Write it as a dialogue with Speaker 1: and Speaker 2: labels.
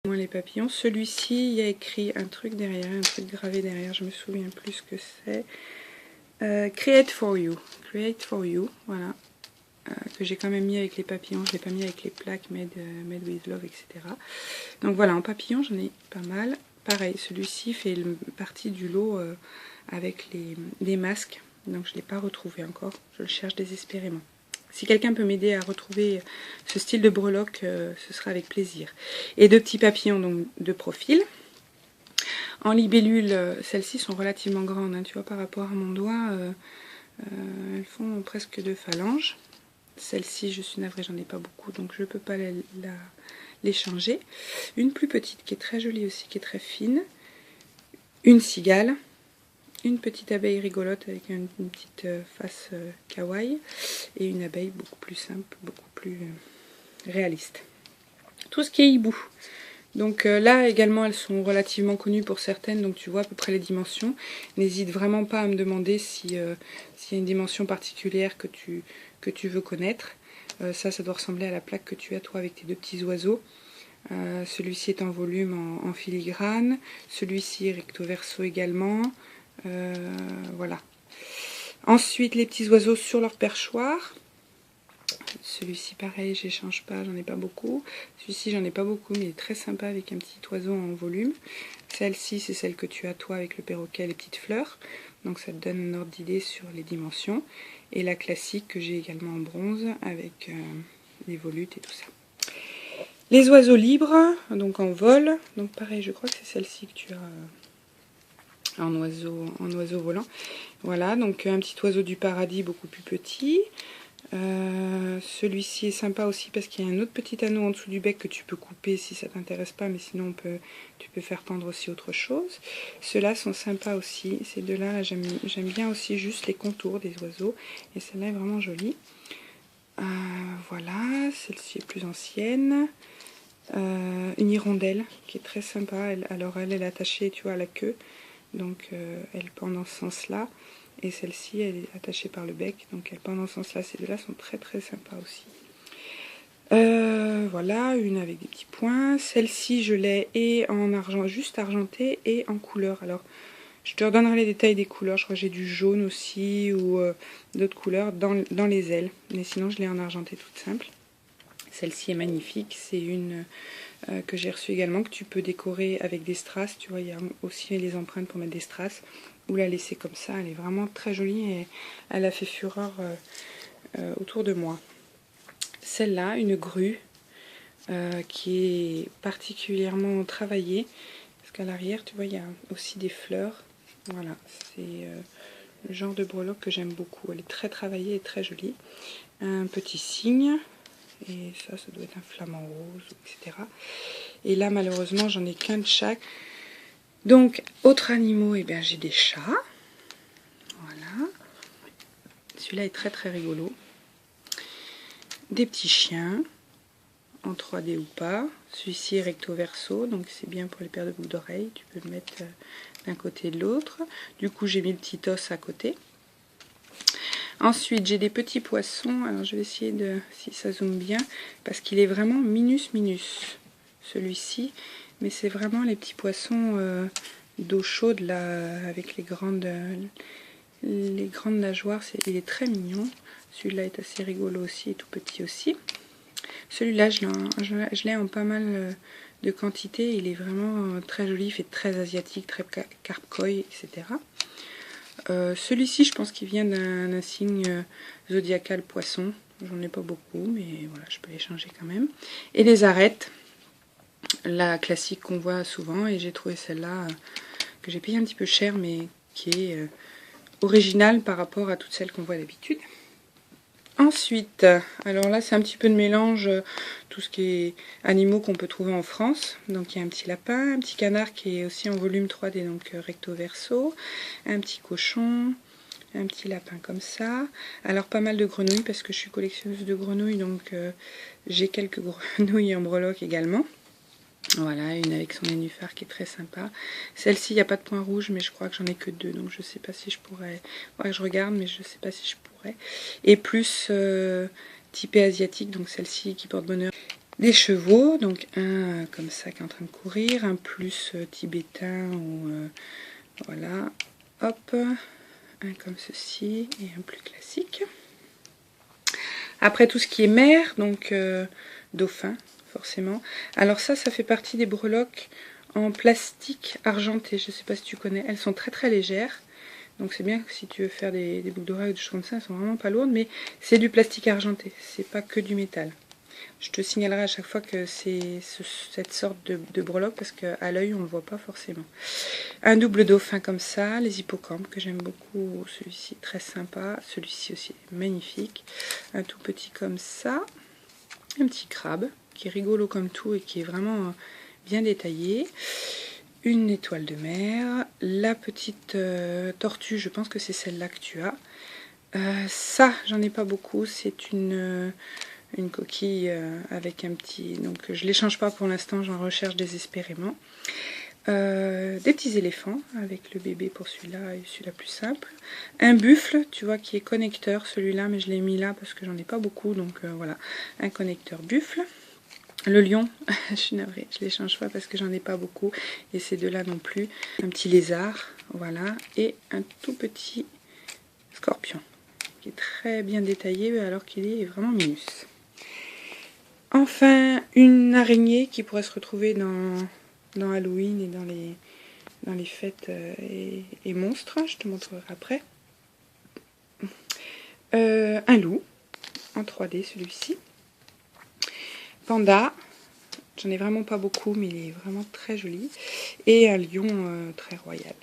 Speaker 1: Moins les papillons. Celui-ci, il y a écrit un truc derrière, un truc gravé derrière, je me souviens plus ce que c'est. Create for you. Create for you, voilà. Que j'ai quand même mis avec les papillons, je ne l'ai pas mis avec les plaques made with love, etc. Donc voilà, en papillon, j'en ai pas mal. Pareil, celui-ci fait partie du lot avec les masques, donc je ne l'ai pas retrouvé encore, je le cherche désespérément. Si quelqu'un peut m'aider à retrouver ce style de breloque, ce sera avec plaisir. Et deux petits papillons donc, de profil. En libellule, celles-ci sont relativement grandes, hein, tu vois, par rapport à mon doigt, elles font presque 2 phalanges. Celle-ci, je suis navrée, j'en ai pas beaucoup, donc je ne peux pas les changer. Une plus petite qui est très jolie aussi, qui est très fine. Une cigale. Une petite abeille rigolote avec une petite face kawaii. Et une abeille beaucoup plus simple, beaucoup plus réaliste. Tout ce qui est hibou. Donc là également elles sont relativement connues pour certaines, donc tu vois à peu près les dimensions. N'hésite vraiment pas à me demander s'il y a une dimension particulière que tu veux connaître. Ça doit ressembler à la plaque que tu as toi avec tes deux petits oiseaux. Celui-ci est en volume en filigrane, celui-ci recto verso également. Voilà. Ensuite les petits oiseaux sur leur perchoir. Celui-ci pareil, j'échange pas, j'en ai pas beaucoup. Celui-ci j'en ai pas beaucoup, mais il est très sympa avec un petit oiseau en volume. Celle-ci c'est celle que tu as toi avec le perroquet et les petites fleurs. Donc ça te donne un ordre d'idée sur les dimensions. Et la classique que j'ai également en bronze avec les volutes et tout ça. Les oiseaux libres, donc en vol. Donc pareil, je crois que c'est celle-ci que tu as en oiseau volant. Voilà, donc un petit oiseau du paradis beaucoup plus petit. Celui-ci est sympa aussi parce qu'il y a un autre petit anneau en dessous du bec que tu peux couper si ça t'intéresse pas, mais sinon tu peux faire pendre aussi autre chose. Ceux-là sont sympas aussi, ces deux-là, là, j'aime bien aussi juste les contours des oiseaux, et celle-là est vraiment jolie. Voilà, celle-ci est plus ancienne. Une hirondelle qui est très sympa, alors elle est attachée tu vois, à la queue, donc elle pend dans ce sens-là. Et celle-ci, elle est attachée par le bec, donc elle pend dans ce sens-là. Ces deux-là sont très très sympas aussi. Voilà, une avec des petits points. Celle-ci, je l'ai et en argent, juste argentée, et en couleur. Alors, je te redonnerai les détails des couleurs. Je crois que j'ai du jaune aussi, ou d'autres couleurs dans les ailes. Mais sinon, je l'ai en argenté toute simple. Celle-ci est magnifique. C'est une que j'ai reçue également, que tu peux décorer avec des strass. Tu vois, il y a aussi les empreintes pour mettre des strass. Ou la laisser comme ça, elle est vraiment très jolie et elle a fait fureur autour de moi. Celle-là, une grue qui est particulièrement travaillée, parce qu'à l'arrière, tu vois, il y a aussi des fleurs. Voilà, c'est le genre de breloque que j'aime beaucoup. Elle est très travaillée et très jolie. Un petit cygne, et ça doit être un flamant rose, etc. Et là, malheureusement, j'en ai qu'un de chaque. Donc, autres animaux, eh bien, j'ai des chats. Voilà. Celui-là est très très rigolo. Des petits chiens, en 3D ou pas. Celui-ci est recto verso, donc c'est bien pour les paires de boucles d'oreilles. Tu peux le mettre d'un côté et de l'autre. Du coup, j'ai mis le petit os à côté. Ensuite, j'ai des petits poissons. Alors, je vais essayer de, si ça zoome bien, parce qu'il est vraiment minus, celui-ci. Mais c'est vraiment les petits poissons d'eau chaude, là, avec les grandes nageoires. Il est très mignon. Celui-là est assez rigolo aussi, et tout petit aussi. Celui-là, je l'ai en pas mal de quantité. Il est vraiment très joli, il fait très asiatique, très carp koi, etc. Celui-ci, je pense qu'il vient d'un signe zodiacal poisson. J'en ai pas beaucoup, mais voilà, je peux les changer quand même. Et les arêtes, la classique qu'on voit souvent, et j'ai trouvé celle-là que j'ai payé un petit peu cher, mais qui est originale par rapport à toutes celles qu'on voit d'habitude. Ensuite, alors là c'est un petit peu de mélange, tout ce qui est animaux qu'on peut trouver en France. Donc il y a un petit lapin, un petit canard qui est aussi en volume 3D, donc recto verso, un petit cochon, un petit lapin comme ça. Alors pas mal de grenouilles parce que je suis collectionneuse de grenouilles, donc j'ai quelques grenouilles en breloque également. Voilà, une avec son nénuphar qui est très sympa. Celle-ci, il n'y a pas de point rouge, mais je crois que j'en ai que 2, donc je sais pas si je pourrais... Ouais, je regarde, mais je sais pas si je pourrais. Et plus typée asiatique, donc celle-ci qui porte bonheur. Des chevaux, donc un comme ça qui est en train de courir, un plus tibétain ou voilà, hop, un comme ceci et un plus classique. Après tout ce qui est mer, donc dauphin forcément. Alors ça fait partie des breloques en plastique argenté, je ne sais pas si tu connais, elles sont très légères. Donc c'est bien que si tu veux faire des boucles d'oreilles ou des choses comme ça, elles sont vraiment pas lourdes, mais c'est du plastique argenté, c'est pas que du métal. Je te signalerai à chaque fois que c'est cette sorte de breloque parce qu'à l'œil on ne le voit pas forcément. Un double dauphin comme ça, les hippocampes que j'aime beaucoup, celui-ci très sympa, celui-ci aussi magnifique. Un tout petit comme ça, un petit crabe qui est rigolo comme tout et qui est vraiment bien détaillé. Une étoile de mer, la petite tortue, je pense que c'est celle-là que tu as. Ça, j'en ai pas beaucoup, c'est une coquille avec un petit... Donc je les change pas pour l'instant, j'en recherche désespérément. Des petits éléphants avec le bébé pour celui-là et celui-là plus simple. Un buffle, tu vois, qui est connecteur celui-là, mais je l'ai mis là parce que j'en ai pas beaucoup, donc voilà, un connecteur buffle. Le lion, je suis navrée, je les change pas parce que j'en ai pas beaucoup et ces deux-là non plus. Un petit lézard, voilà, et un tout petit scorpion qui est très bien détaillé alors qu'il est vraiment minus. Enfin, une araignée qui pourrait se retrouver dans Halloween et dans les fêtes et monstres, je te montrerai après. Un loup, en 3D celui-ci. Panda, j'en ai vraiment pas beaucoup, mais il est vraiment très joli. Et un lion très royal.